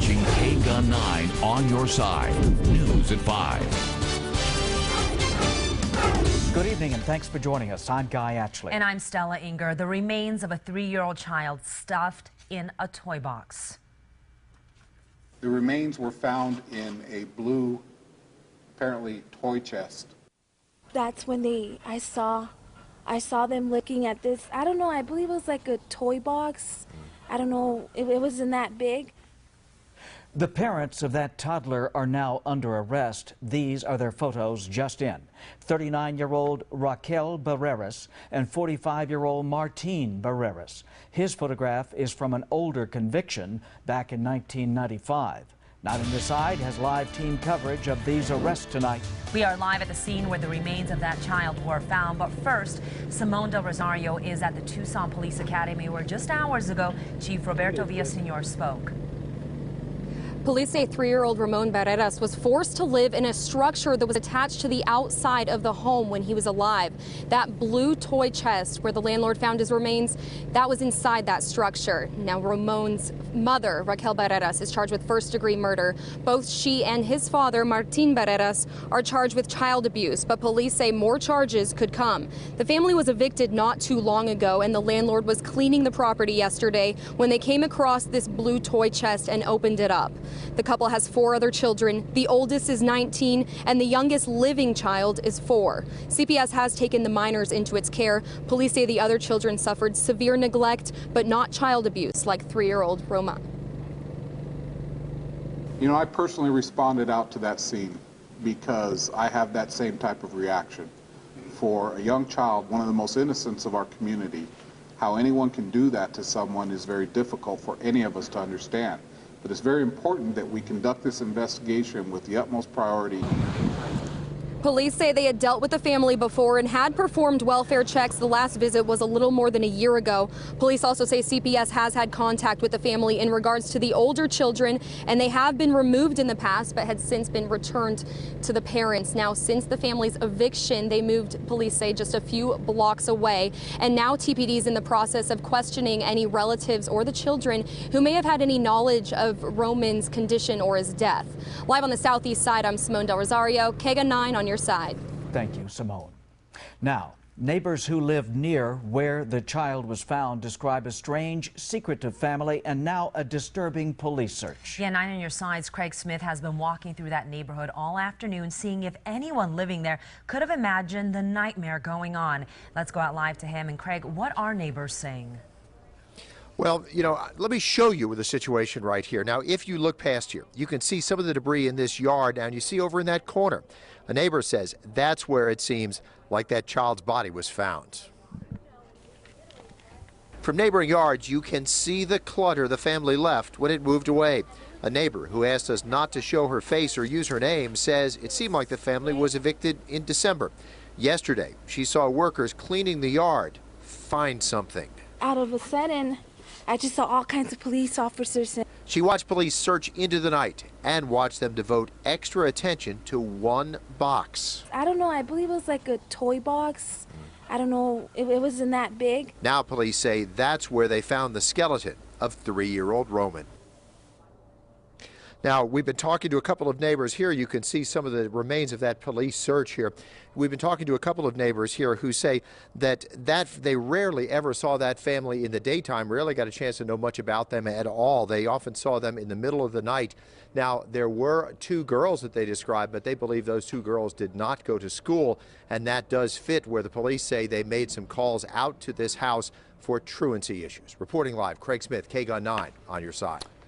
watching KGUN-9 on your side. News at 5. Good evening and thanks for joining us. I'm Guy Atchley. And I'm Stella Inger. The remains of a 3-year-old child stuffed in a toy box. The remains were found in a blue, apparently toy chest. That's when I saw them looking at this. I don't know, I believe it was like a toy box. I don't know, it wasn't that big. The parents of that toddler are now under arrest. These are their photos just in. 39-year-old Raquel Barreras and 45-year-old Martin Barreras. His photograph is from an older conviction back in 1995. 9 on your side has live team coverage of these arrests tonight. We are live at the scene where the remains of that child were found. But first, Simone Del Rosario is at the Tucson Police Academy where just hours ago, Chief Roberto Villaseñor spoke. Police say 3-year-old Ramon Barreras was forced to live in a structure that was attached to the outside of the home when he was alive. That blue toy chest where the landlord found his remains, that was inside that structure. Now Ramon's mother, Raquel Barreras, is charged with first-degree murder. Both she and his father, Martin Barreras, are charged with child abuse, but police say more charges could come. The family was evicted not too long ago, and the landlord was cleaning the property yesterday when they came across this blue toy chest and opened it up. The couple has 4 other children. The oldest is 19 and the youngest living child is 4. CPS has taken the minors into its care. Police say the other children suffered severe neglect, but not child abuse like 3-year-old Roma. You know, I personally responded out to that scene because I have that same type of reaction. For a young child, one of the most innocents of our community, how anyone can do that to someone is very difficult for any of us to understand. But it's very important that we conduct this investigation with the utmost priority. Police say they had dealt with the family before and had performed welfare checks. The last visit was a little more than a year ago. Police also say CPS has had contact with the family in regards to the older children, and they have been removed in the past but had since been returned to the parents. Now, since the family's eviction, they moved, police say, just a few blocks away. And now TPD is in the process of questioning any relatives or the children who may have had any knowledge of Roman's condition or his death. Live on the southeast side, I'm Simone Del Rosario, KGUN-9 on your side. Thank you, Simone. Now, neighbors who live near where the child was found describe a strange, secretive family and now a disturbing police search. Yeah, 9 on your side's Craig Smith has been walking through that neighborhood all afternoon, seeing if anyone living there could have imagined the nightmare going on. Let's go out live to him. And Craig, what are neighbors saying? Well, you know, let me show you the situation right here. Now, if you look past here, you can see some of the debris in this yard. Now, you see over in that corner, a neighbor says that's where it seems like that child's body was found. From neighboring yards, you can see the clutter the family left when it moved away. A neighbor who asked us not to show her face or use her name says it seemed like the family was evicted in December. Yesterday, she saw workers cleaning the yard find something. Out of a sudden, I just saw all kinds of police officers. She watched police search into the night and watched them devote extra attention to one box. I don't know, I believe it was like a toy box. I don't know, it wasn't that big. Now police say that's where they found the skeleton of 3-year-old Roman. Now, we've been talking to a couple of neighbors here. You can see some of the remains of that police search here. We've been talking to a couple of neighbors here who say that they rarely ever saw that family in the daytime, rarely got a chance to know much about them at all. They often saw them in the middle of the night. Now, there were 2 girls that they described, but they believe those 2 girls did not go to school, and that does fit where the police say they made some calls out to this house for truancy issues. Reporting live, Craig Smith, KGUN-9 on your side.